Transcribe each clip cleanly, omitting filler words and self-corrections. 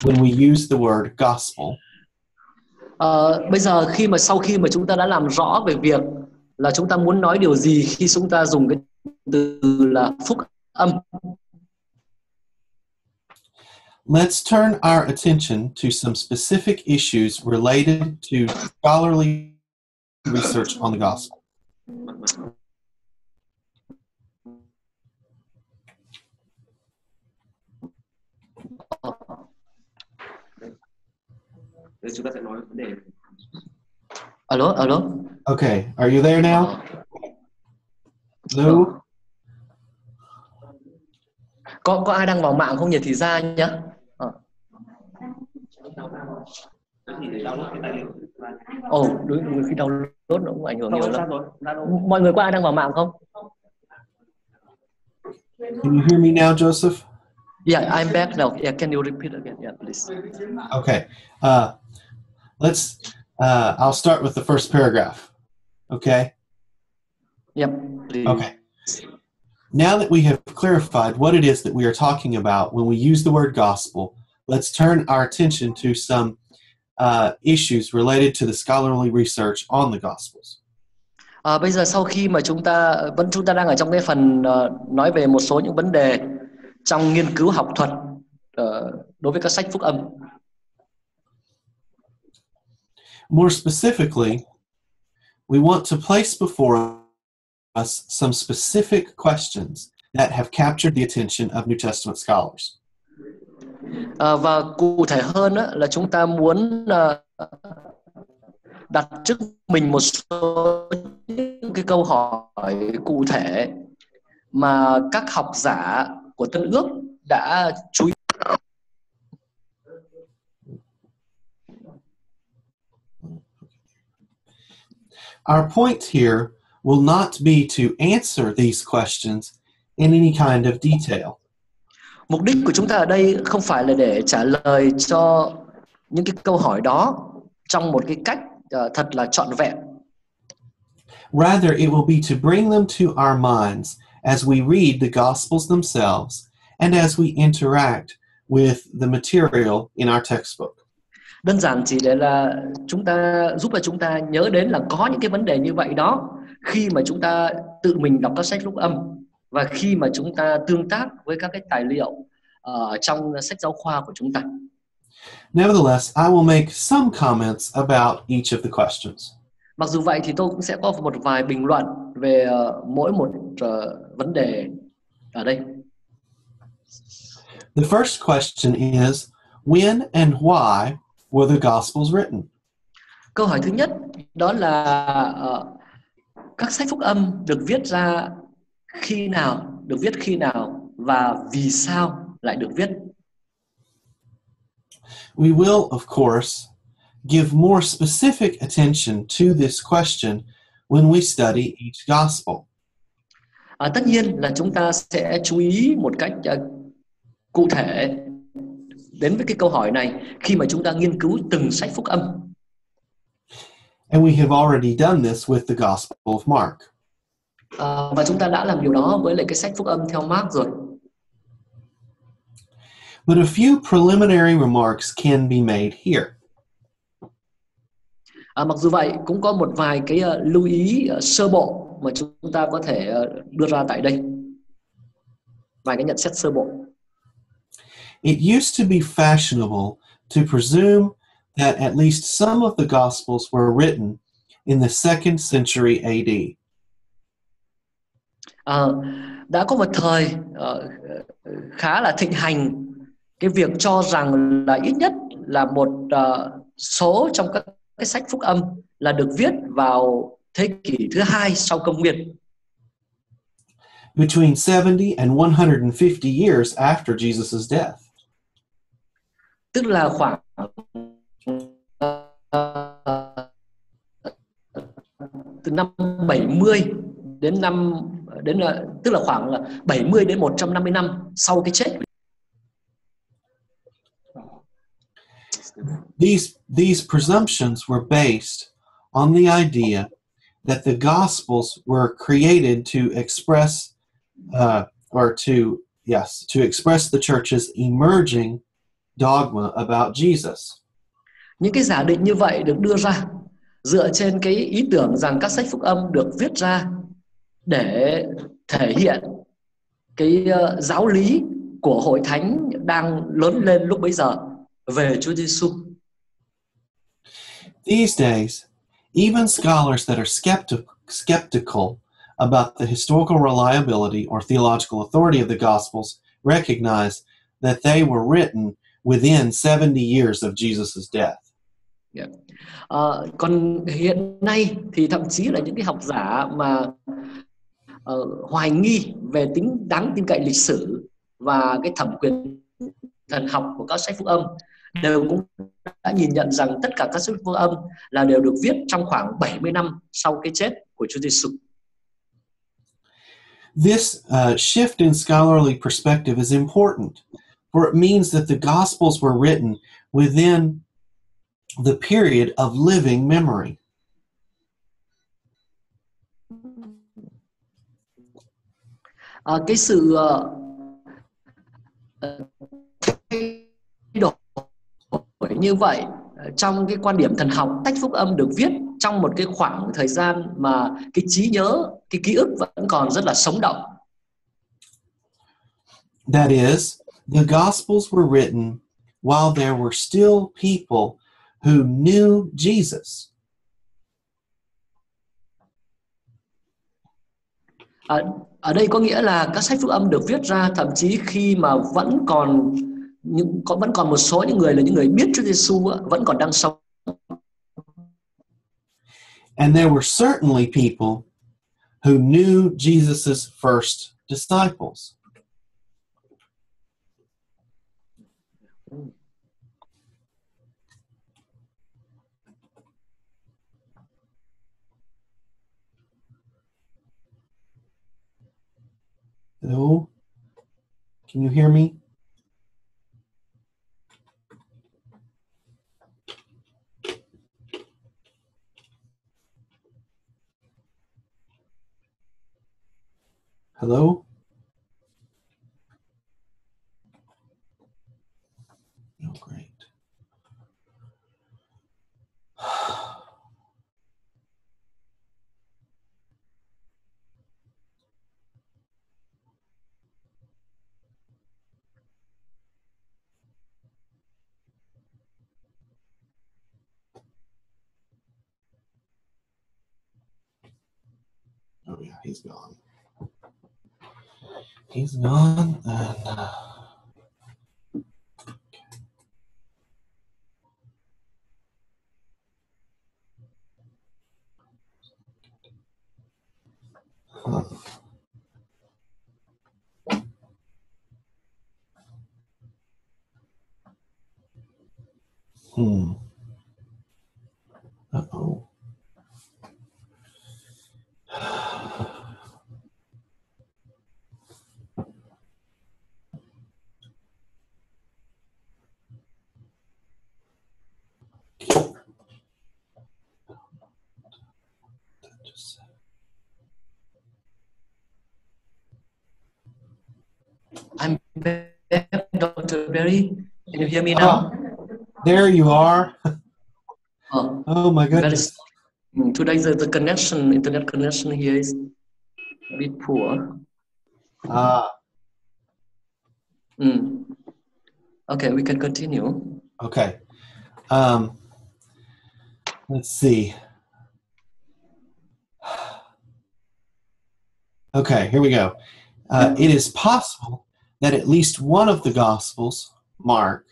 when we use the word gospel. Bây giờ sau khi mà chúng ta đã làm rõ về việc là chúng ta muốn nói điều gì khi chúng ta dùng cái từ là phúc âm, let's turn our attention to some specific issues related to scholarly research on the gospel. Chúng ta sẽ nói vấn đề. Alo. Okay, are you there now? Lou? Có ai đang vào mạng không nhỉ? Thì ra nhá. Đúng khi download nó cũng ảnh hưởng nhiều lắm. Mọi người có ai đang vào mạng không? Can you hear me now, Joseph? Yeah, I'm back now. Yeah, can you repeat again? Yeah, please. Okay. I'll start with the first paragraph. Okay? Yep, please. Okay. Now that we have clarified what it is that we are talking about when we use the word gospel, let's turn our attention to some issues related to the scholarly research on the Gospels. Bây giờ sau khi mà chúng ta đang ở trong cái phần nói về một số những vấn đề trong nghiên cứu học thuật đối với các sách phúc âm. More specifically, we want to place before us some specific questions that have captured the attention of New Testament scholars. Và cụ thể hơn là chúng ta muốn đặt trước mình một số những cái câu hỏi cụ thể mà các học giả của Tân Ước đã chú ý. Our point here will not be to answer these questions in any kind of detail. Mục đích của chúng ta ở đây không phải là để trả lời cho những cái câu hỏi đó trong một cái cách thật là trọn vẹn. Rather, it will be to bring them to our minds as we read the Gospels themselves and as we interact with the material in our textbook. Đơn giản chỉ để là chúng ta nhớ đến là có những cái vấn đề như vậy đó khi mà chúng ta tự mình đọc các sách phúc âm và khi mà chúng ta tương tác với các cái tài liệu trong sách giáo khoa của chúng ta. Nevertheless, I will make some comments about each of the questions. Mặc dù vậy thì tôi cũng sẽ có một vài bình luận về mỗi một vấn đề ở đây. The first question is, when and why were the Gospels written? Câu hỏi thứ nhất đó là các sách phúc âm được viết ra khi nào và vì sao lại được viết? We will, of course, give more specific attention to this question when we study each Gospel. Tất nhiên là chúng ta sẽ chú ý một cách cụ thể đến với cái câu hỏi này khi mà chúng ta nghiên cứu từng sách phúc âm. And we have already done this with the Gospel of Mark. Và chúng ta đã làm điều đó với lại cái sách phúc âm theo Mark rồi. But a few preliminary remarks can be made here. Mặc dù vậy, cũng có một vài cái lưu ý sơ bộ mà chúng ta có thể đưa ra tại đây. Vài cái nhận xét sơ bộ. It used to be fashionable to presume that at least some of the Gospels were written in the 2nd century AD. Đã có một thời khá là thịnh hành cái việc cho rằng là ít nhất là một số trong các cái sách phúc âm là được viết vào thế kỷ thứ 2 sau công nguyên. Between 70 and 150 years after Jesus' death. Tức là khoảng từ năm 70 tức là khoảng là 70 đến 150 năm sau cái chết. These presumptions were based on the idea that the Gospels were created to express to express the church's emerging dogma about Jesus. Những cái giả định như vậy được đưa ra dựa trên cái ý tưởng rằng các sách phúc âm được viết ra để thể hiện cái giáo lý của hội thánh đang lớn lên lúc bấy giờ về Chúa Giêsu. These days, even scholars that are skeptical about the historical reliability or theological authority of the Gospels recognize that they were written within 70 years of Jesus' death. Yeah. Còn hiện nay thì thậm chí là những cái học giả mà hoài nghi về tính đáng tin cậy lịch sử và cái thẩm quyền thần học của các sách phúc âm đều cũng đã nhìn nhận rằng tất cả các sách phúc âm là đều được viết trong khoảng 70 năm sau cái chết của Chúa Giêsu. This shift in scholarly perspective is important, for it means that the Gospels were written within the period of living memory. Cái sự thay đổi như vậy trong cái quan điểm thần học, sách phúc âm được viết trong một cái khoảng thời gian mà cái trí nhớ, cái ký ức vẫn còn rất là sống động. That is, the Gospels were written while there were still people who knew Jesus. Ở đây có nghĩa là các sách phúc âm được viết ra thậm chí khi mà vẫn còn một số những người là những người biết Chúa Giêsu vẫn còn đang sống. And there were certainly people who knew Jesus' first disciples. Hello? Can you hear me? Hello? Oh, great. Oh, yeah, he's gone. He's gone, and Uh-oh. I'm back, Dr. Berry. Can you hear me now? There you are. Oh my Very goodness. sorry. Today the connection, internet connection here is a bit poor. Okay, we can continue. Okay. Let's see. Okay, here we go. It is possible that at least one of the Gospels, Mark,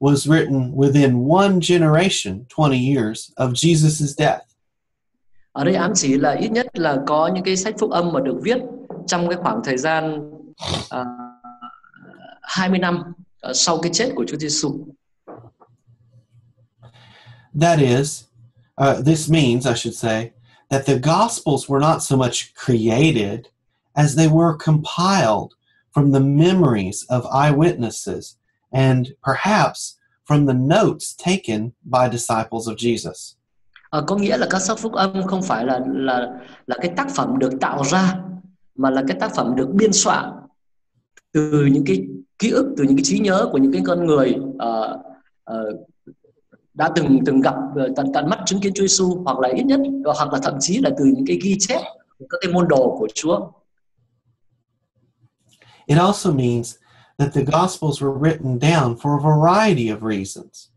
was written within one generation, 20 years, of Jesus' death. Ở đây ám chỉ là ít nhất là có những cái sách phúc âm mà được viết trong cái khoảng thời gian 20 năm sau cái chết của Chúa Giêsu. That is, this means, I should say, that the Gospels were not so much created as they were compiled from the memories of eyewitnesses and perhaps from the notes taken by disciples of Jesus. Có nghĩa là các sách phúc âm không phải là cái tác phẩm được tạo ra, mà là cái tác phẩm được biên soạn từ những cái ký ức, từ những cái trí nhớ của những cái con người đã từng gặp tận mắt chứng kiến Chúa Giêsu, hoặc là ít nhất hoặc là thậm chí là từ những cái ghi chép của các cái môn đồ của Chúa. It also means that the Gospels were written down for a variety of reasons.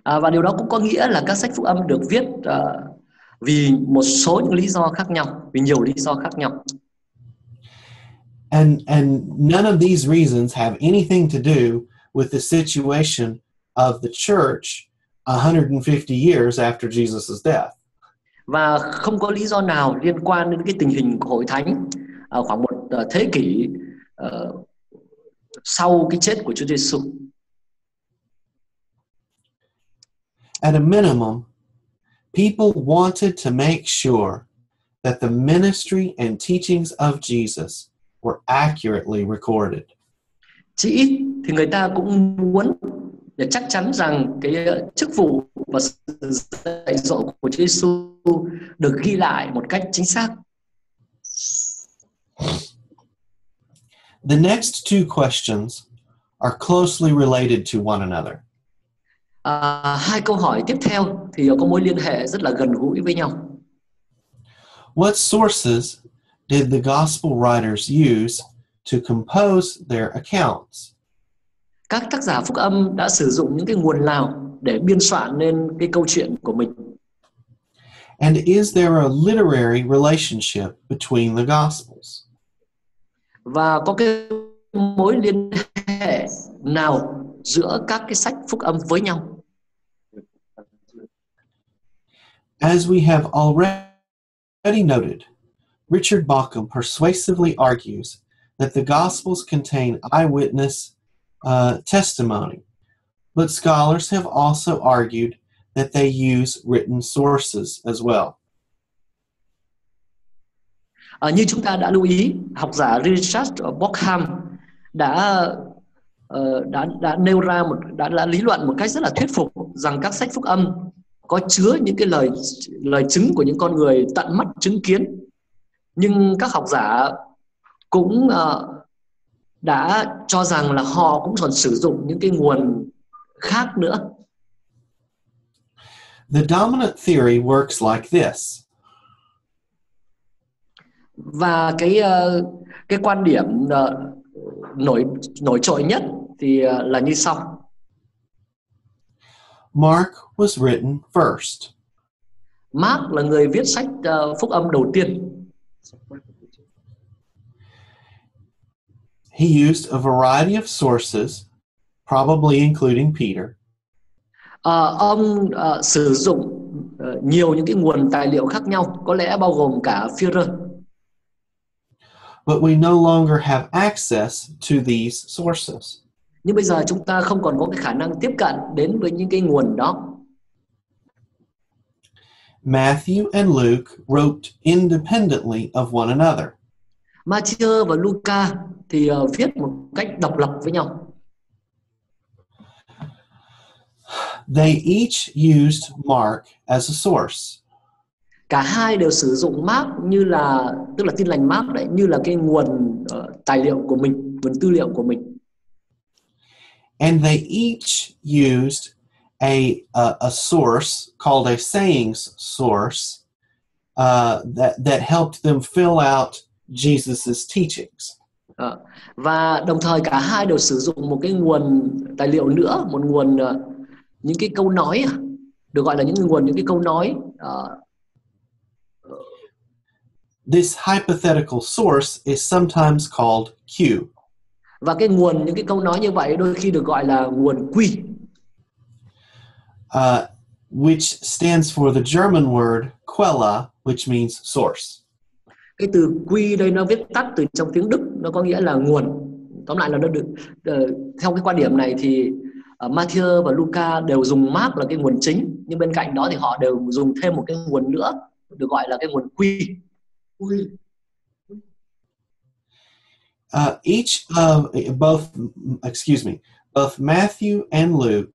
Và điều đó cũng có nghĩa là các sách phúc âm được viết vì một số những lý do khác nhau, vì nhiều lý do khác nhau. And none of these reasons have anything to do with the situation of the church 150 years after Jesus' death. Và không có lý do nào liên quan đến cái tình hình của hội thánh khoảng một thế kỷ sau cái chết của Chúa Giêsu. At a minimum, people wanted to make sure that the ministry and teachings of Jesus were accurately recorded. Chỉ ít thì người ta cũng muốn để chắc chắn rằng cái chức vụ và sự dạy dỗ của Chúa Giêsu được ghi lại một cách chính xác. The next two questions are closely related to one another. Hai câu hỏi tiếp theo thì có mối liên hệ rất là gần gũi với nhau. What sources did the gospel writers use to compose their accounts? Các tác giả phúc âm đã sử dụng những cái nguồn nào để biên soạn nên cái câu chuyện của mình? And is there a literary relationship between the gospels? Và có cái mối liên hệ nào giữa các cái sách phúc âm với nhau? As we have already noted, Richard Bauckham persuasively argues that the Gospels contain eyewitness testimony, but scholars have also argued that they use written sources as well. Như chúng ta đã lưu ý, học giả Richard Bauckham đã nêu ra đã lý luận một cách rất là thuyết phục rằng các sách phúc âm có chứa những cái lời chứng của những con người tận mắt chứng kiến, nhưng các học giả cũng đã cho rằng là họ cũng còn sử dụng những cái nguồn khác nữa. The dominant theory works like this. Và cái quan điểm nổi trội nhất thì là như sau. Mark was written first. Mark là người viết sách phúc âm đầu tiên. He used a variety of sources, probably including Peter. Ông sử dụng nhiều những cái nguồn tài liệu khác nhau, có lẽ bao gồm cả Phi-rơ. But we no longer have access to these sources. Nhưng bây giờ chúng ta không còn có cái khả năng tiếp cận đến với những cái nguồn đó. Matthew and Luke wrote independently of one another. Matthew và Luca thì viết một cách độc lập với nhau. They each used Mark as a source. Cả hai đều sử dụng Mark tức là tin lành Mark đấy, như là cái nguồn tài liệu của mình, nguồn tư liệu của mình. And they each used a source called a sayings source that helped them fill out Jesus's teachings. Và đồng thời cả hai đều sử dụng một cái nguồn tài liệu nữa, một nguồn những cái câu nói, được gọi là những cái câu nói. This hypothetical source is sometimes called Q. Và những cái câu nói như vậy đôi khi được gọi là nguồn Q. Which stands for the German word Quelle, which means source. Cái từ Q đây nó viết tắt từ trong tiếng Đức, nó có nghĩa là nguồn. Tóm lại là nó được theo cái quan điểm này thì Matthew và Luca đều dùng Mark là cái nguồn chính, nhưng bên cạnh đó thì họ đều dùng thêm một cái nguồn nữa được gọi là cái nguồn Q. Both Matthew and Luke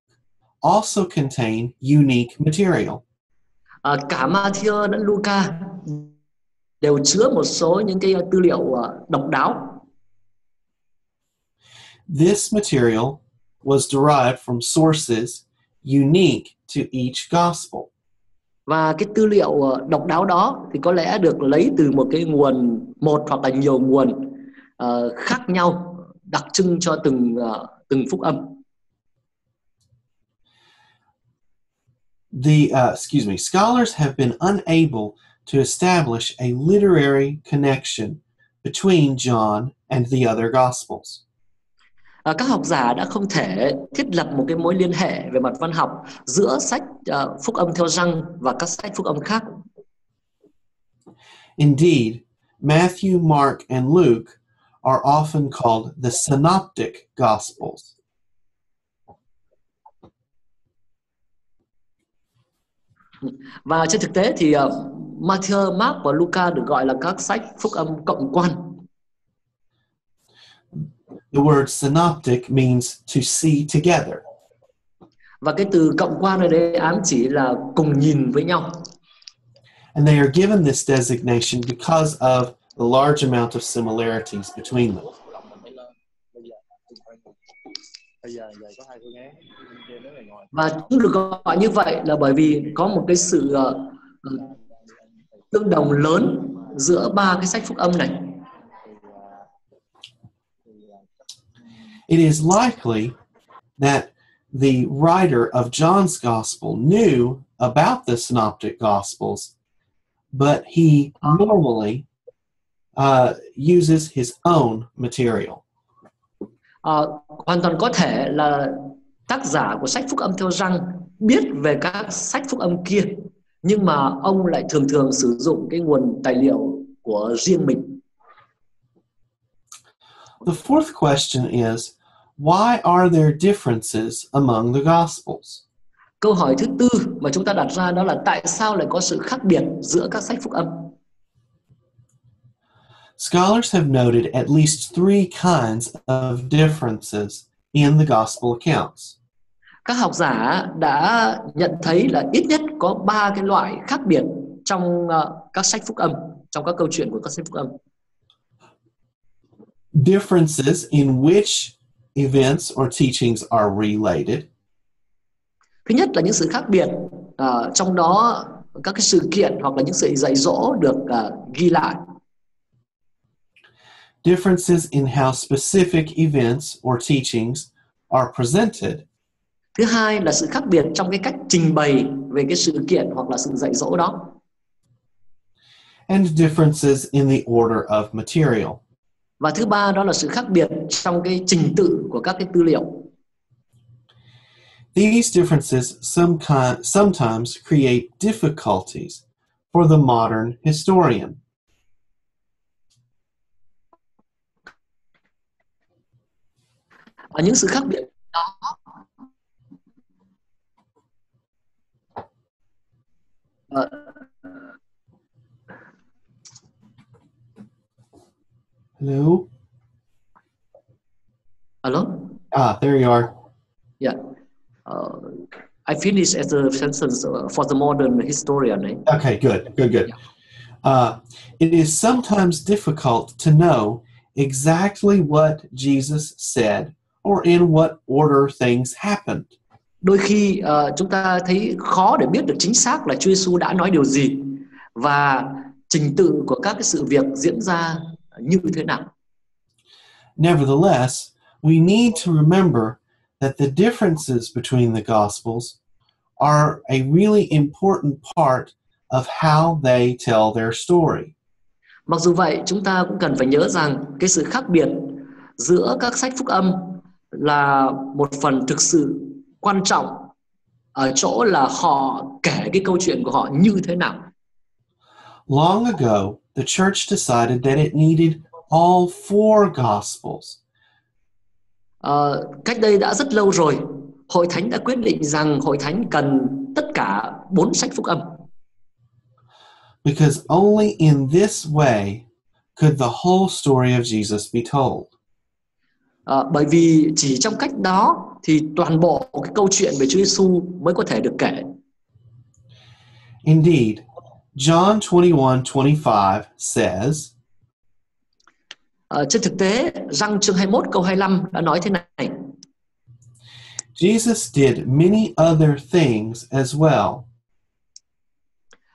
also contain unique material. Cả Matthew lẫn Luca đều chứa một số những cái tư liệu độc đáo. This material was derived from sources unique to each gospel. Và cái tư liệu độc đáo đó thì có lẽ được lấy từ một cái nguồn, một hoặc là nhiều nguồn khác nhau, đặc trưng cho từng phúc âm. Scholars have been unable to establish a literary connection between John and the other Gospels. Các học giả đã không thể thiết lập một cái mối liên hệ về mặt văn học giữa sách phúc âm theo Giăng và các sách phúc âm khác. Indeed, Matthew, Mark, and Luke are often called the synoptic Gospels. Và trên thực tế thì Matthew, Mark và Luca được gọi là các sách phúc âm cộng quan. The word synoptic means to see together. Và cái từ cộng quan ở đây ám chỉ là cùng nhìn với nhau. And they are given this designation because of the large amount of similarities between them. Và chúng được gọi như vậy là bởi vì có một cái sự tương đồng lớn giữa ba cái sách phúc âm này. It is likely that the writer of John's Gospel knew about the synoptic Gospels, but he normally uses his own material. Hoàn toàn có thể là tác giả của sách phúc âm theo Giăng biết về các sách phúc âm kia, nhưng mà ông lại thường sử dụng cái nguồn tài liệu của riêng mình. The fourth question is, why are there differences among the Gospels? Câu hỏi thứ tư mà chúng ta đặt ra đó là tại sao lại có sự khác biệt giữa các sách phúc âm? Scholars have noted at least three kinds of differences in the Gospel accounts. Các học giả đã nhận thấy là ít nhất có 3 cái loại khác biệt trong các sách phúc âm, trong các câu chuyện của các sách phúc âm. Differences in which events or teachings are related. Thứ nhất là những sự khác biệt trong đó các cái sự kiện hoặc là những sự dạy dỗ được ghi lại. Differences in how specific events or teachings are presented. Thứ hai là sự khác biệt trong cái cách trình bày về cái sự kiện hoặc là sự dạy dỗ đó. And differences in the order of material. Và thứ ba đó là sự khác biệt trong cái trình tự của các cái tư liệu. These differences sometimes create difficulties for the modern historian. Những sự khác biệt đó Hello? Hello? There you are. Yeah. I finished as a sentence for the modern historian. Okay, good. Yeah. It is sometimes difficult to know exactly what Jesus said or in what order things happened. Đôi khi chúng ta thấy khó để biết được chính xác là Chúa Giêsu đã nói điều gì và trình tự của các cái sự việc diễn ra như thế nào. Nevertheless, we need to remember that the differences between the Gospels are a really important part of how they tell their story. Mặc dù vậy, chúng ta cũng cần phải nhớ rằng cái sự khác biệt giữa các sách phúc âm là một phần thực sự quan trọng ở chỗ là họ kể cái câu chuyện của họ như thế nào. Long ago, the church decided that it needed all four Gospels. Cách đây đã rất lâu rồi, Hội Thánh đã quyết định rằng Hội Thánh cần tất cả 4 sách phúc âm. Because only in this way could the whole story of Jesus be told. Bởi vì chỉ trong cách đó thì toàn bộ cái câu chuyện về Chúa Giêsu mới có thể được kể. Indeed, John 21:25 says, Trên thực tế, Răng chương 21 câu 25 đã nói thế này. Jesus did many other things as well.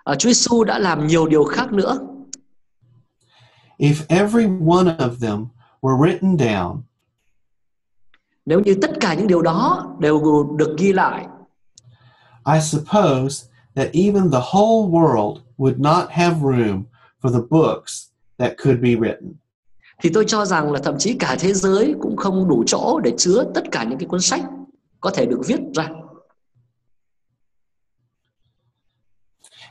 Chúa Giêsu đã làm nhiều điều khác nữa. If every one of them were written down, Nếu như tất cả những điều đó đều được ghi lại, I suppose that even the whole world would not have room for the books that could be written. thì tôi cho rằng là thậm chí cả thế giới cũng không đủ chỗ để chứa tất cả những cái cuốn sách có thể được viết ra.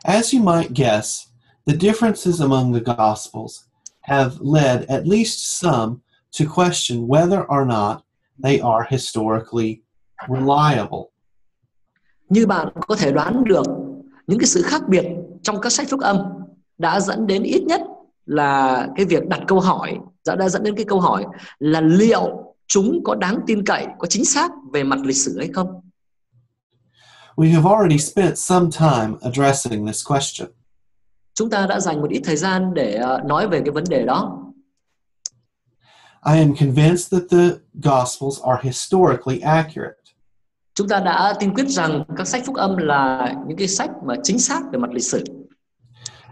As you might guess, the differences among the Gospels have led at least some to question whether or not they are historically reliable. Như bạn có thể đoán được, những cái sự khác biệt trong các sách phúc âm đã dẫn đến ít nhất là cái việc đặt câu hỏi, đã dẫn đến cái câu hỏi là liệu chúng có đáng tin cậy, có chính xác về mặt lịch sử hay không? We have already spent some time addressing this question. Chúng ta đã dành một ít thời gian để nói về cái vấn đề đó. I am convinced that the Gospels are historically accurate. Chúng ta đã tin quyết rằng các sách phúc âm là những cái sách mà chính xác về mặt lịch sử.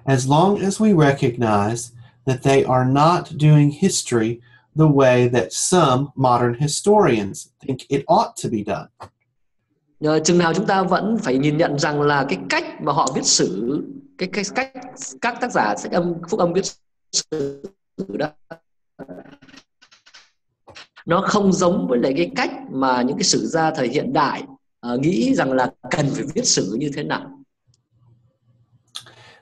As long as we recognize that they are not doing history the way that some modern historians think it ought to be done. Chừng nào chúng ta vẫn phải nhìn nhận rằng là cái cách mà họ viết sử, cái cách các tác giả sách phúc âm viết sử đó, nó không giống với lại cái cách mà những cái sử gia thời hiện đại nghĩ rằng là cần phải viết sử như thế nào.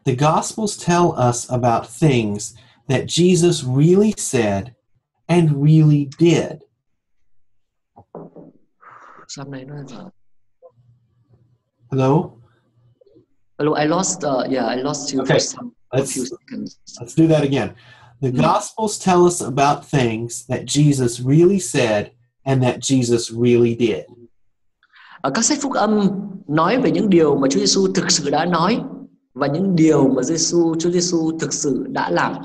The Gospels tell us about things that Jesus really said and really did. Sao này nó Hello? Hello, I lost you Okay, for a few seconds. Let's do that again. The Gospels tell us about things that Jesus really said and that Jesus really did. Các sách phúc âm nói về những điều mà Chúa Giêsu thực sự đã nói và những điều mà Chúa Giêsu thực sự đã làm.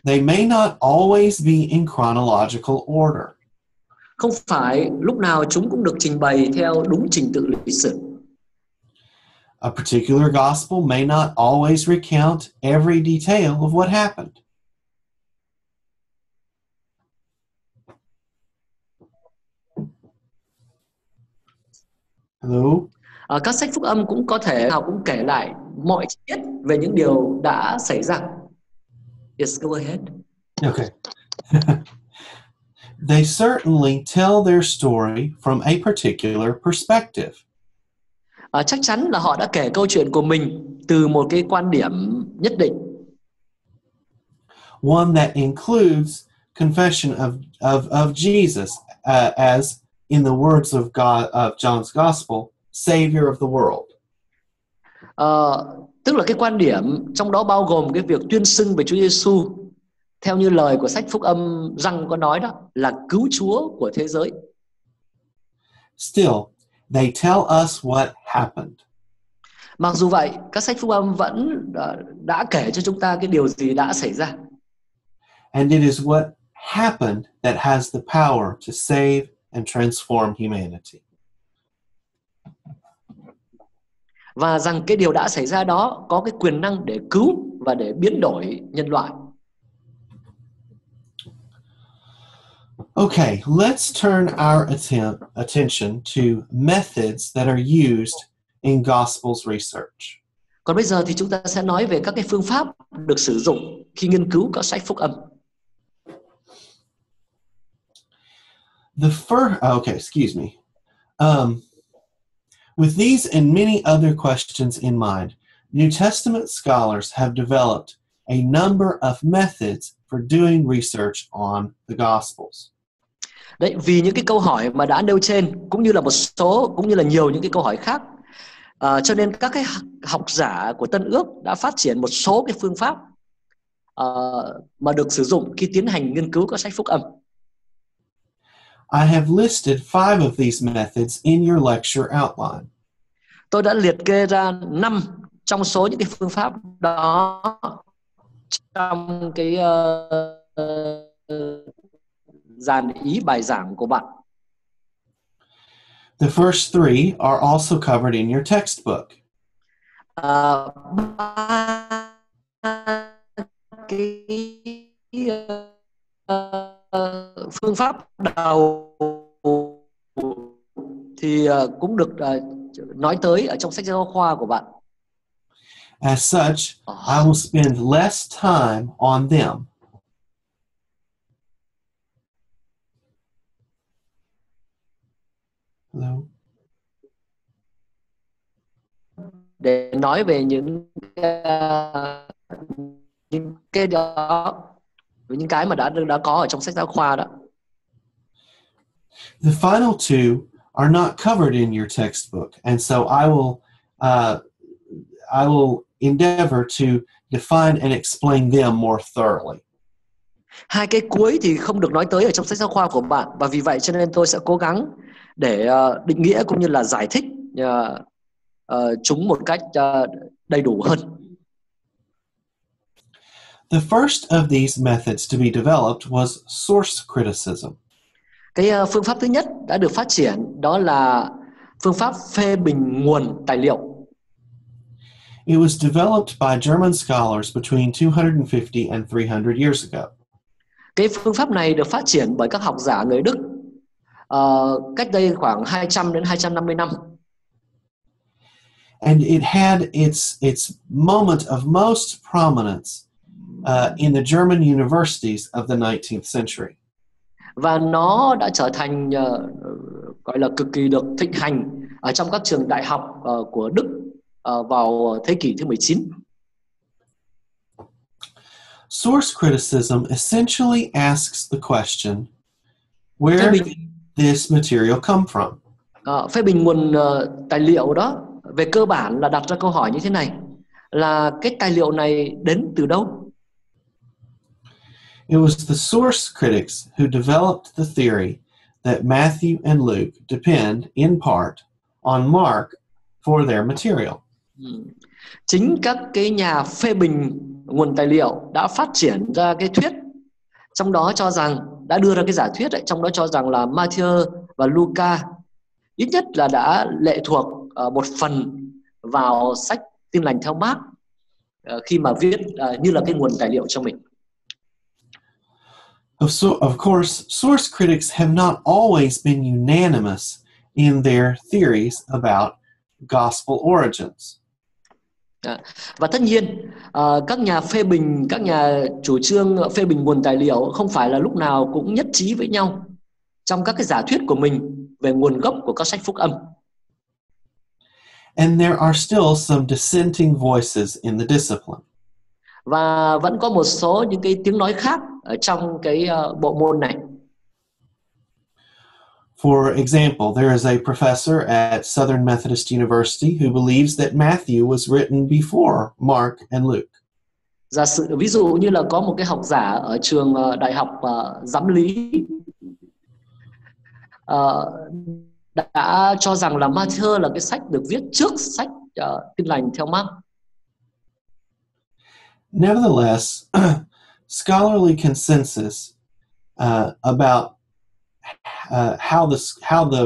They may not always be in chronological order. Không phải lúc nào chúng cũng được trình bày theo đúng trình tự lịch sử. A particular gospel may not always recount every detail of what happened. Hello? Các sách phúc âm cũng có thể nào cũng kể lại mọi chi tiết về những điều đã xảy ra. Yes, go ahead. Okay. They certainly tell their story from a particular perspective. Chắc chắn là họ đã kể câu chuyện của mình từ một cái quan điểm nhất định. One that includes confession of Jesus as, in the words of John's Gospel, Savior of the world. Tức là cái quan điểm trong đó bao gồm cái việc tuyên xưng về Chúa Giêsu theo như lời của sách phúc âm Răng có nói đó là cứu Chúa của thế giới. Still, they tell us what happened. Mặc dù vậy, các sách phúc âm vẫn đã kể cho chúng ta cái điều gì đã xảy ra. And it is what happened that has the power to save and transform humanity. Và rằng cái điều đã xảy ra đó có cái quyền năng để cứu và để biến đổi nhân loại. Okay, let's turn our attention to methods that are used in Gospels research. Còn bây giờ thì chúng ta sẽ nói về các cái phương pháp được sử dụng khi nghiên cứu các sách phúc âm. With these and many other questions in mind, New Testament scholars have developed a number of methods for doing research on the Gospels. Đấy, vì những cái câu hỏi mà đã nêu trên cũng như là nhiều những cái câu hỏi khác, cho nên các cái học giả của Tân Ước đã phát triển một số cái phương pháp mà được sử dụng khi tiến hành nghiên cứu các sách phúc âm. I have listed 5 of these methods in your lecture outline. Tôi đã liệt kê ra 5 trong số những cái phương pháp đó trong cái dàn ý bài giảng của bạn. The first three are also covered in your textbook. Ba cái phương pháp đầu thì cũng được nói tới ở trong sách giáo khoa của bạn. As such, I will spend less time on them. Hello? Để nói về những cái đó, những cái mà đã có ở trong sách giáo khoa đó. The final two are not covered in your textbook, and so I will endeavor to define and explain them more thoroughly. Hai cái cuối thì không được nói tới ở trong sách giáo khoa của bạn, và vì vậy cho nên tôi sẽ cố gắng để định nghĩa cũng như là giải thích chúng một cách đầy đủ hơn. The first of these methods to be developed was source criticism. Cái phương pháp thứ nhất đã được phát triển, đó là phương pháp phê bình nguồn tài liệu. It was developed by German scholars between 250 and 300 years ago. Cái phương pháp này được phát triển bởi các học giả người Đức cách đây khoảng 200 đến 250 năm. And it had its moment of most prominence in the German universities of the 19th century. Và nó đã trở thành gọi là cực kỳ được thịnh hành ở trong các trường đại học của Đức vào thế kỷ thứ 19. Source criticism essentially asks the question, where did this material come from? Phê bình nguồn tài liệu đó về cơ bản là đặt ra câu hỏi như thế này, là cái tài liệu này đến từ đâu? It was the source critics who developed the theory that Matthew and Luke depend, in part, on Mark for their material. Chính các cái nhà phê bình nguồn tài liệu đã phát triển ra cái thuyết, trong đó cho rằng, đã đưa ra cái giả thuyết ấy, trong đó cho rằng là Matthew và Luca ít nhất là đã lệ thuộc một phần vào sách Tin lành theo Mark khi mà viết như là cái nguồn tài liệu cho mình. Of course, source critics have not always been unanimous in their theories about gospel origins. Và tất nhiên các nhà phê bình, các nhà chủ trương phê bình nguồn tài liệu không phải là lúc nào cũng nhất trí với nhau trong các cái giả thuyết của mình về nguồn gốc của các sách phúc âm. And there are still some dissenting voices in the discipline. Và vẫn có một số những cái tiếng nói khác ở trong cái bộ môn này. For example, there is a professor at Southern Methodist University who believes that Matthew was written before Mark and Luke. Giả sử ví dụ như là có một cái học giả ở trường đại học Giám lý đã cho rằng là Matthew là cái sách được viết trước sách Tin lành theo Mark. Nevertheless, scholarly consensus about how the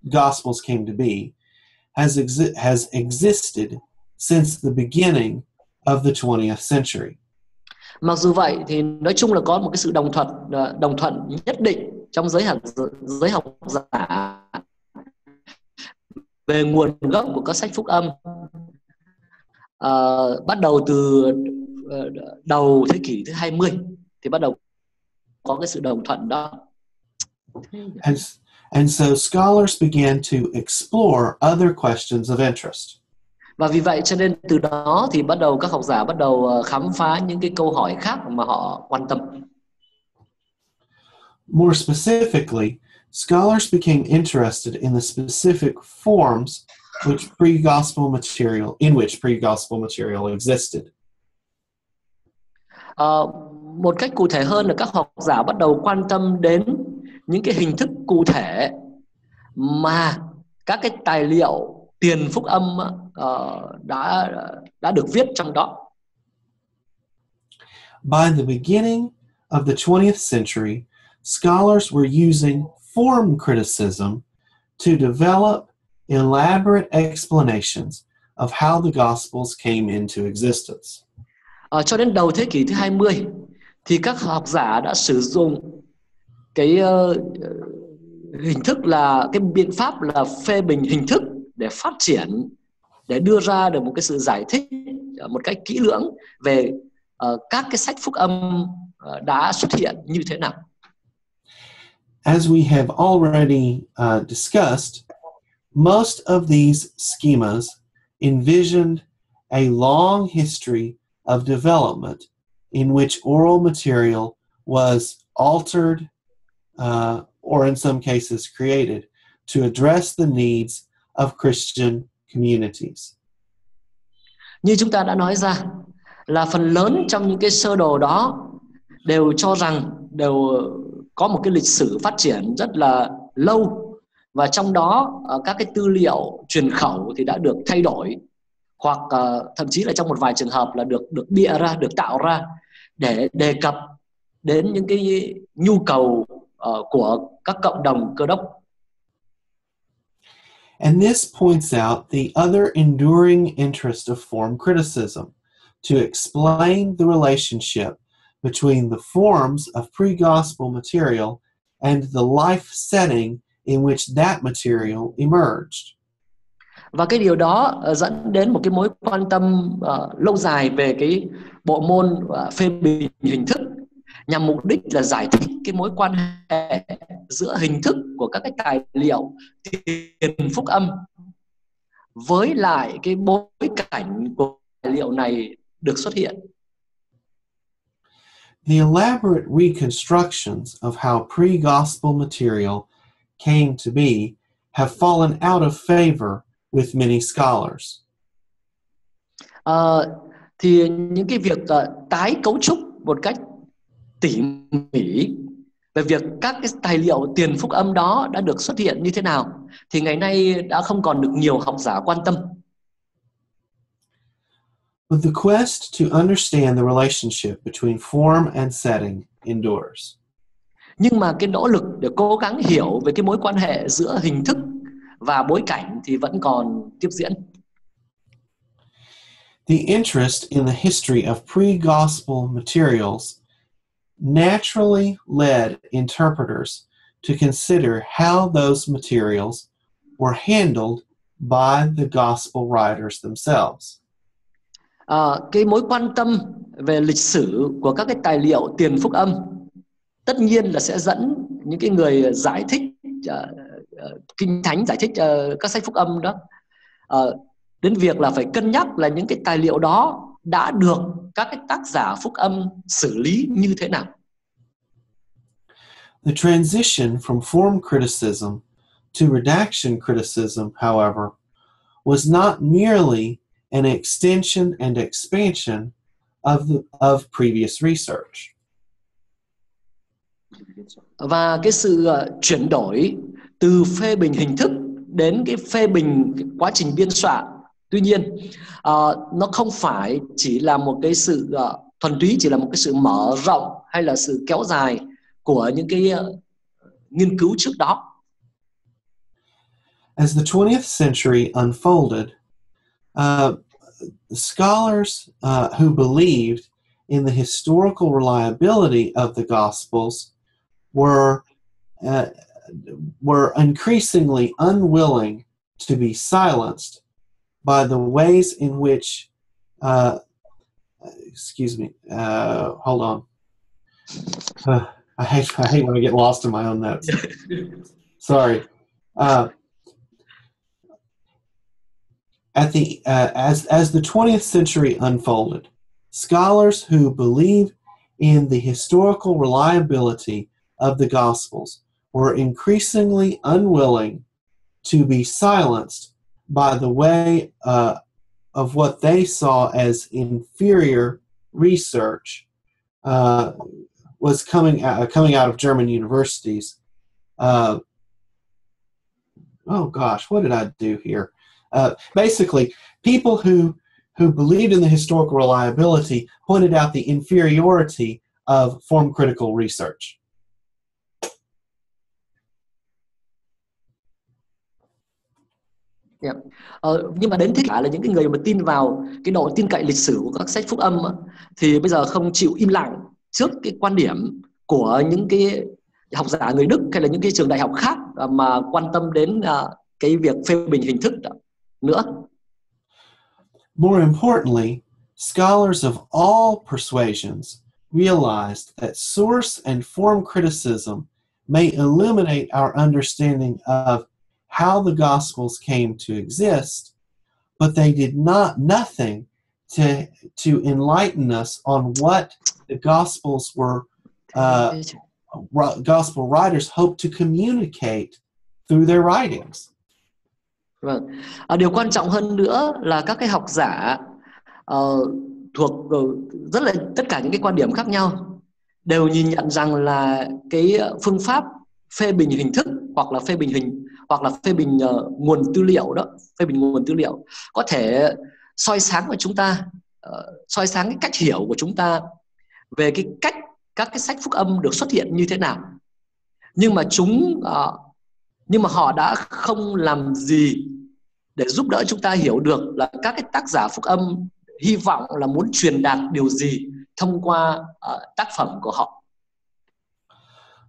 Gospels came to be has existed since the beginning of the 20th century. Mặc dù vậy thì nói chung là có một cái sự đồng thuận nhất định trong giới học giả về nguồn gốc của các sách phúc âm bắt đầu từ đầu thế kỷ thứ 20 thì bắt đầu có cái sự đồng thuận đó. And so scholars began to explore other questions of interest. Và vì vậy cho nên từ đó thì các học giả bắt đầu khám phá những cái câu hỏi khác mà họ quan tâm. More specifically, scholars became interested in the specific forms in which pre-gospel material existed. Một cách cụ thể hơn là các học giả bắt đầu quan tâm đến những cái hình thức cụ thể mà các cái tài liệu tiền phúc âm đã được viết trong đó. By the beginning of the 20th century, scholars were using form criticism to develop elaborate explanations of how the Gospels came into existence. Cho đến đầu thế kỷ thứ 20 thì các học giả đã sử dụng cái hình thức là cái biện pháp là phê bình hình thức để phát triển, để đưa ra được một cái sự giải thích một cách kỹ lưỡng về các cái sách phúc âm đã xuất hiện như thế nào. As we have already discussed, most of these schemas envisioned a long history of development in which oral material was altered or in some cases created to address the needs of Christian communities. Như chúng ta đã nói ra là phần lớn trong những cái sơ đồ đó đều cho rằng đều có một cái lịch sử phát triển rất là lâu, và trong đó các cái tư liệu truyền khẩu thì đã được thay đổi, hoặc thậm chí là trong một vài trường hợp là được bịa ra, được tạo ra để đề cập đến những cái nhu cầu của các cộng đồng Cơ đốc. And this points out the other enduring interest of form criticism, to explain the relationship between the forms of pre-gospel material and the life setting in which that material emerged. Và cái điều đó dẫn đến một cái mối quan tâm lâu dài về cái bộ môn phê bình hình thức, nhằm mục đích là giải thích cái mối quan hệ giữa hình thức của các cái tài liệu tiền phúc âm với lại cái bối cảnh của tài liệu này được xuất hiện. The elaborate reconstructions of how pre-gospel material came to be have fallen out of favor with many scholars. Thì những cái việc tái cấu trúc một cách tỉ mỉ về việc các cái tài liệu tiền phúc âm đó đã được xuất hiện như thế nào thì ngày nay đã không còn được nhiều học giả quan tâm. But the quest to understand the relationship between form and setting endures. Nhưng mà cái nỗ lực để cố gắng hiểu về cái mối quan hệ giữa hình thức và bối cảnh thì vẫn còn tiếp diễn. The interest in the history of pre-gospel materials naturally led interpreters to consider how those materials were handled by the gospel writers themselves. Cái mối quan tâm về lịch sử của các cái tài liệu tiền phúc âm tất nhiên là sẽ dẫn những cái người giải thích kinh thánh, giải thích các sách phúc âm đó đến việc là phải cân nhắc là những cái tài liệu đó đã được các cái tác giả phúc âm xử lý như thế nào. The transition from form criticism to redaction criticism, however, was not merely an extension and expansion of previous research. Và cái sự chuyển đổi từ phê bình hình thức đến cái phê bình quá trình biên soạn, tuy nhiên nó không phải chỉ là một cái sự thuần túy, chỉ là một cái sự mở rộng hay là sự kéo dài của những cái nghiên cứu trước đó. As the 20th century unfolded, scholars who believed in the historical reliability of the Gospels were increasingly unwilling to be silenced by the ways in which, hold on. I hate when I get lost in my own notes. Sorry. As the 20th century unfolded, scholars who believe in the historical reliability of the Gospels were increasingly unwilling to be silenced by the way of what they saw as inferior research was coming out of German universities. Oh gosh, what did I do here? Basically, people who who believed in the historical reliability pointed out the inferiority of form critical research. Yeah. Nhưng mà đến thế cả là những cái người mà tin vào cái độ tin cậy lịch sử của các sách phúc âm thì bây giờ không chịu im lặng trước cái quan điểm của những cái học giả người Đức hay là những cái trường đại học khác mà quan tâm đến cái việc phê bình hình thức nữa. More importantly, scholars of all persuasions realized that source and form criticism may illuminate our understanding of how the Gospels came to exist, but they did nothing to enlighten us on what the Gospels were, Gospel writers hoped to communicate through their writings. Vâng. Điều quan trọng hơn nữa là các cái học giả thuộc rất là tất cả những cái quan điểm khác nhau đều nhìn nhận rằng là cái phương pháp phê bình hình thức hoặc là phê bình nguồn tư liệu đó, phê bình nguồn tư liệu có thể soi sáng của chúng ta, soi sáng cái cách hiểu của chúng ta về cái cách các cái sách phúc âm được xuất hiện như thế nào. Nhưng mà họ đã không làm gì để giúp đỡ chúng ta hiểu được là các cái tác giả phúc âm hy vọng là muốn truyền đạt điều gì thông qua tác phẩm của họ.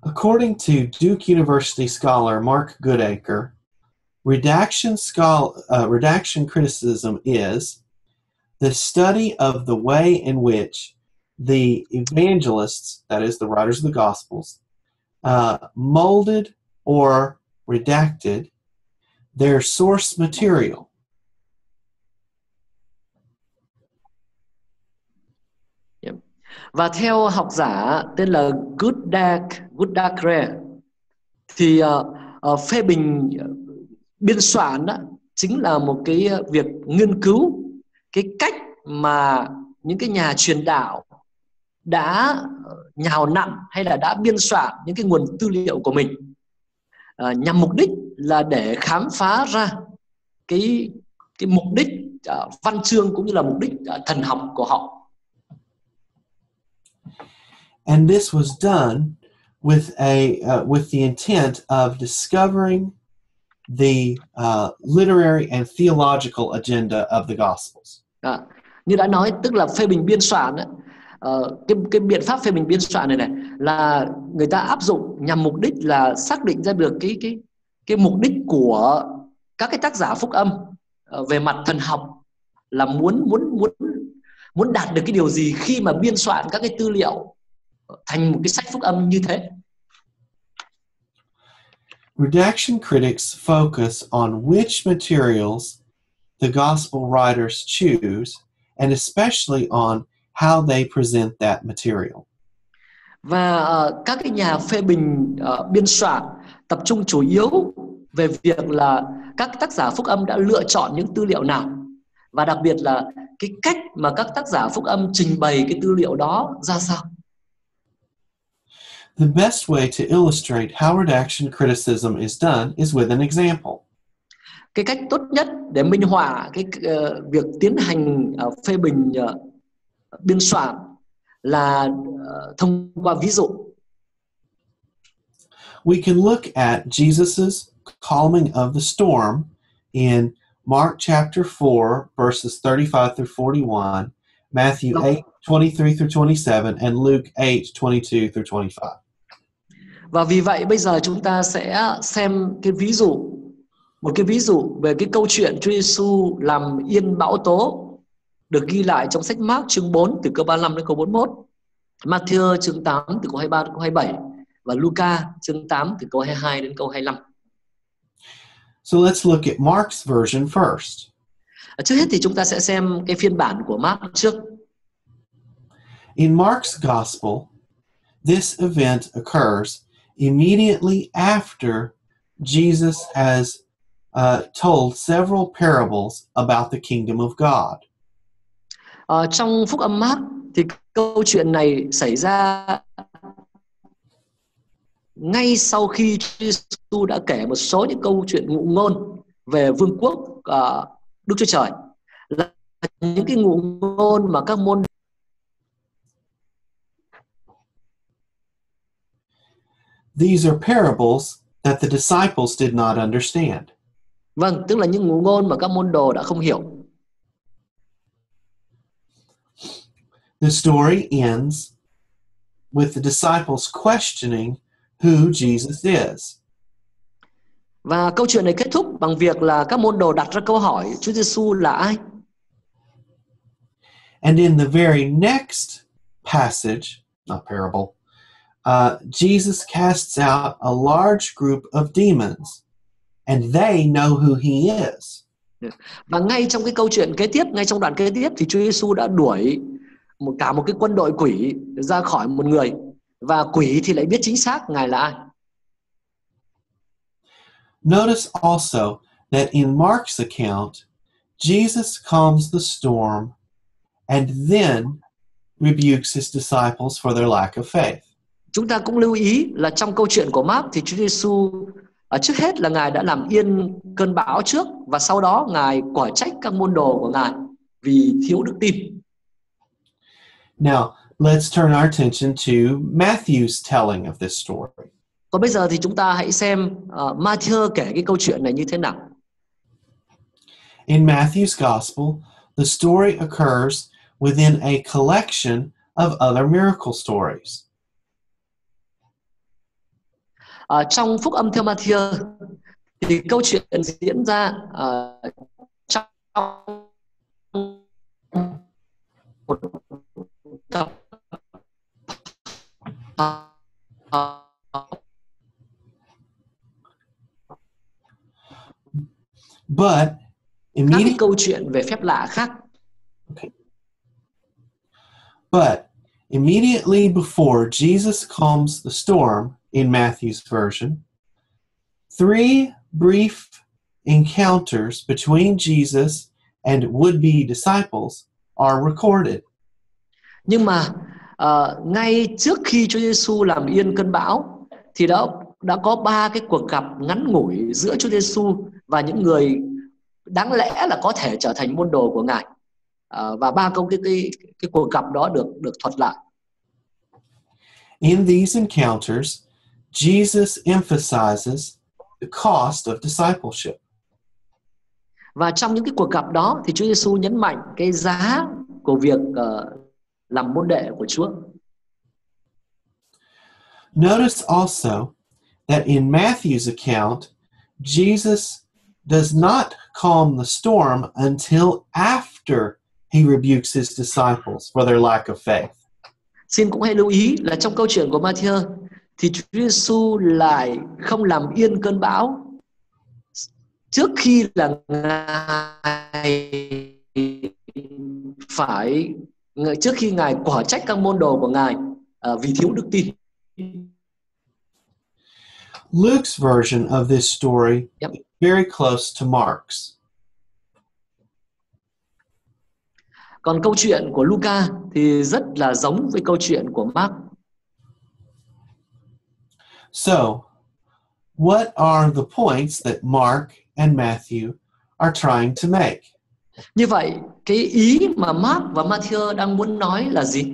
According to Duke University scholar Mark Goodacre, redaction criticism is the study of the way in which the evangelists, that is, the writers of the Gospels, molded or redacted their source material. Và theo học giả tên là Goodacre thì phê bình biên soạn đó chính là một cái việc nghiên cứu cái cách mà những cái nhà truyền đạo đã nhào nặn hay là đã biên soạn những cái nguồn tư liệu của mình nhằm mục đích là để khám phá ra cái mục đích văn chương cũng như là mục đích thần học của họ. And this was done with the intent of discovering the literary and theological agenda of the Gospels. Như đã nói, tức là phê bình biên soạn ấy, cái biện pháp phê bình biên soạn này là người ta áp dụng nhằm mục đích là xác định ra được cái mục đích của các cái tác giả phúc âm về mặt thần học là muốn đạt được cái điều gì khi mà biên soạn các cái tư liệu thành một cái sách phúc âm như thế. Redaction critics focus on which materials the gospel writers choose, and especially on how they present that material. Và các cái nhà phê bình biên soạn tập trung chủ yếu về việc là các tác giả phúc âm đã lựa chọn những tư liệu nào, và đặc biệt là cái cách mà các tác giả phúc âm trình bày cái tư liệu đó ra sao. The best way to illustrate how redaction criticism is done is with an example. Cái cách tốt nhất để minh họa cái việc tiến hành phê bình biên soạn là thông qua ví dụ. We can look at Jesus's calming of the storm in Mark chapter 4 verses 35 through 41, Matthew 8:23 through 27, and Luke 8:22 through 25. Và vì vậy bây giờ chúng ta sẽ xem một cái ví dụ về cái câu chuyện Chúa Giêsu làm yên bão tố được ghi lại trong sách Mark chương 4 từ câu 35 đến câu 41, Matthew chương 8 từ câu 23 đến câu 27 và Luca chương 8 từ câu 22 đến câu 25. So let's look at Mark's version first. Trước hết thì chúng ta sẽ xem cái phiên bản của Mark trước. In Mark's Gospel, this event occurs immediately after Jesus has told several parables about the kingdom of God. Trong phúc âm Mark thì câu chuyện này xảy ra ngay sau khi Chúa Giêsu đã kể một số những câu chuyện ngụ ngôn về vương quốc Đức Chúa Trời, là những cái ngụ ngôn mà các môn These are parables that the disciples did not understand. vâng, tức là những ngụ ngôn mà các môn đồ đã không hiểu. The story ends with the disciples questioning who Jesus is. Và câu chuyện này kết thúc bằng việc là các môn đồ đặt ra câu hỏi Chúa Giêsu là ai? And in the very next passage, not parable, Jesus casts out a large group of demons, and they know who he is. Và ngay trong cái câu chuyện kế tiếp, ngay trong đoạn kế tiếp thì Chúa Giêsu đã đuổi cả một cái quân đội quỷ ra khỏi một người, và quỷ thì lại biết chính xác Ngài là ai. Notice also that in Mark's account, Jesus calms the storm and then rebukes his disciples for their lack of faith. Chúng ta cũng lưu ý là trong câu chuyện của Mark thì Chúa Giêsu trước hết là Ngài đã làm yên cơn bão trước, và sau đó Ngài quả trách các môn đồ của Ngài vì thiếu đức tin. Now, let's turn our attention to Matthew's telling of this story. Còn bây giờ thì chúng ta hãy xem Matthew kể cái câu chuyện này như thế nào. In Matthew's Gospel, the story occurs within a collection of other miracle stories. Trong phúc âm theo Matthew thì câu chuyện diễn ra trong một tập But các cái câu chuyện về phép lạ khác. But immediately before Jesus calms the storm in Matthew's version, 3 brief encounters between Jesus and would-be disciples are recorded. Nhưng mà ngay trước khi Chúa Giêsu làm yên cơn bão thì đã có 3 cái cuộc gặp ngắn ngủi giữa Chúa Giêsu và những người đáng lẽ là có thể trở thành môn đồ của Ngài. Và 3 cái cuộc gặp đó được thuật lại. In these encounters, Jesus emphasizes the cost of discipleship. Và trong những cái cuộc gặp đó thì Chúa Giêsu nhấn mạnh cái giá của việc làm môn đệ của Chúa. Notice also that in Matthew's account, Jesus does not calm the storm until after he rebukes his disciples for their lack of faith. Xin cũng hãy lưu ý là trong câu chuyện của Matthew thì Chúa Giêsu lại không làm yên cơn bão trước khi là Ngài quả trách các môn đồ của Ngài vì thiếu đức tin. Luke's version of this story is very close to Mark's. Còn câu chuyện của Luca thì rất là giống với câu chuyện của Mark. So, what are the points that Mark and Matthew are trying to make? Như vậy, cái ý mà Mark và Matthew đang muốn nói là gì?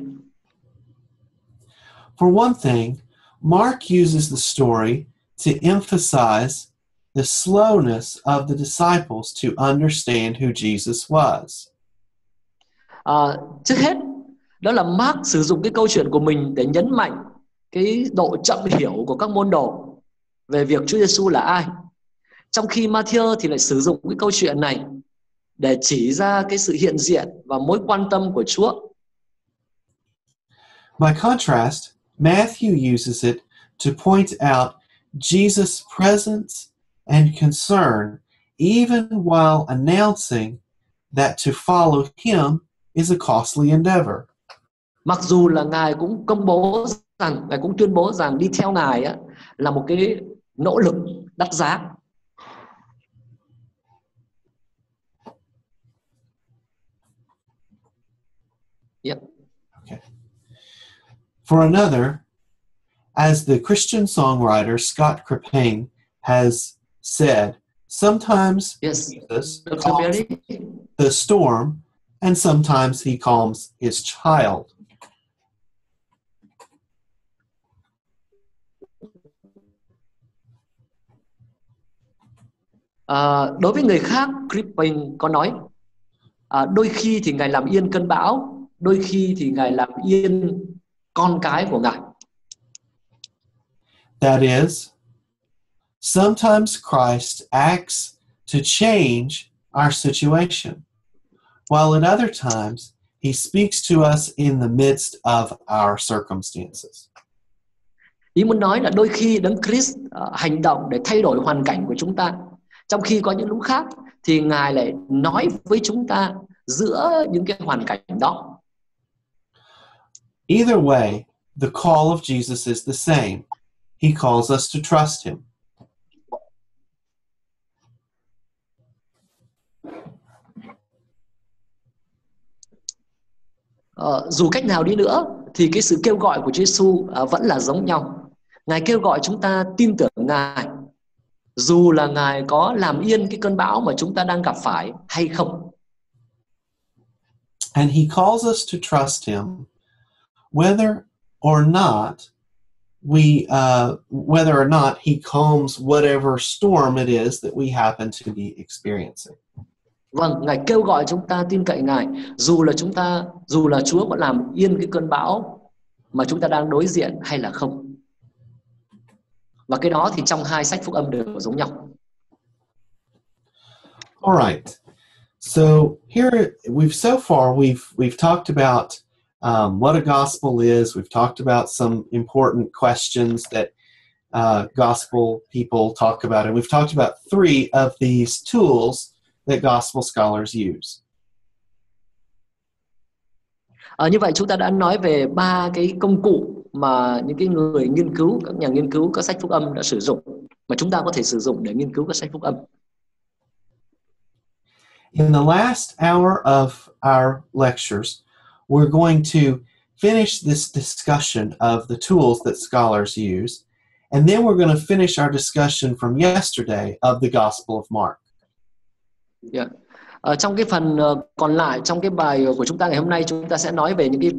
For one thing, Mark uses the story to emphasize the slowness of the disciples to understand who Jesus was. Trước hết, đó là Mark sử dụng cái câu chuyện của mình để nhấn mạnh cái độ chậm hiểu của các môn đồ về việc Chúa Giêsu là ai. Trong khi Matthew thì lại sử dụng cái câu chuyện này để chỉ ra cái sự hiện diện và mối quan tâm của Chúa. By contrast, Matthew uses it to point out Jesus' presence and concern even while announcing that to follow him is a costly endeavor. Mặc dù là Ngài cũng Ngài cũng tuyên bố rằng đi theo Ngài là một cái nỗ lực đắt giá. Yep. Okay. For another, as the Christian songwriter Scott Crepane has said, sometimes Yes. Jesus Dr. calms Berry. the storm and sometimes he calms his child. Đối với người khác, Crispin có nói đôi khi thì Ngài làm yên cơn bão, đôi khi thì Ngài làm yên con cái của Ngài. That is, sometimes Christ acts to change our situation, while at other times he speaks to us in the midst of our circumstances. Ý muốn nói là đôi khi Đấng Christ hành động để thay đổi hoàn cảnh của chúng ta, trong khi có những lúc khác thì Ngài lại nói với chúng ta giữa những cái hoàn cảnh đó. Either way, the call of Jesus is the same. He calls us to trust him. Dù cách nào đi nữa thì cái sự kêu gọi của Chúa Giêsu vẫn là giống nhau. Ngài kêu gọi chúng ta tin tưởng Ngài, dù là Ngài có làm yên cái cơn bão mà chúng ta đang gặp phải hay không. And he calls us to trust him whether or not he calms whatever storm it is that we happen to be experiencing. Vâng, Ngài kêu gọi chúng ta tin cậy Ngài, dù là Chúa có làm yên cái cơn bão mà chúng ta đang đối diện hay là không. Và cái đó thì trong hai sách phúc âm đều giống nhau. All right. So here we've talked about what a gospel is. We've talked about some important questions that gospel people talk about, and we've talked about 3 of these tools that gospel scholars use. Như vậy chúng ta đã nói về 3 cái công cụ mà những cái người nghiên cứu, các nhà nghiên cứu các sách phúc âm đã sử dụng, mà chúng ta có thể sử dụng để nghiên cứu các sách phúc âm. In the last hour of our lectures, we're going to finish this discussion of the tools that scholars use, and then we're going to finish our discussion from yesterday of the Gospel of Mark. Yeah. Trong cái phần còn lại trong cái bài của chúng ta ngày hôm nay, chúng ta sẽ nói về những cái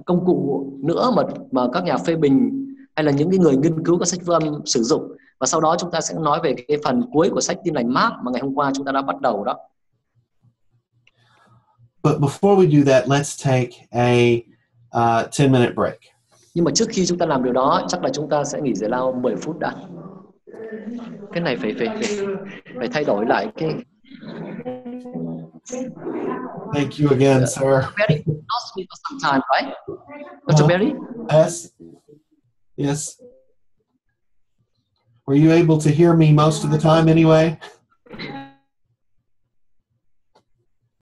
công cụ nữa mà các nhà phê bình hay là những cái người nghiên cứu các sách phúc âm sử dụng, và sau đó chúng ta sẽ nói về cái phần cuối của sách Tin lành Mark mà ngày hôm qua chúng ta đã bắt đầu đó. But before we do that, let's take a 10-minute break. Nhưng mà trước khi chúng ta làm điều đó, chắc là chúng ta sẽ nghỉ giải lao 10 phút đã. Cái này phải thay đổi lại cái. Thank you again, sir. Barry, lost me for some time, right? Dr. Barry? Yes. Yes. Were you able to hear me most of the time anyway?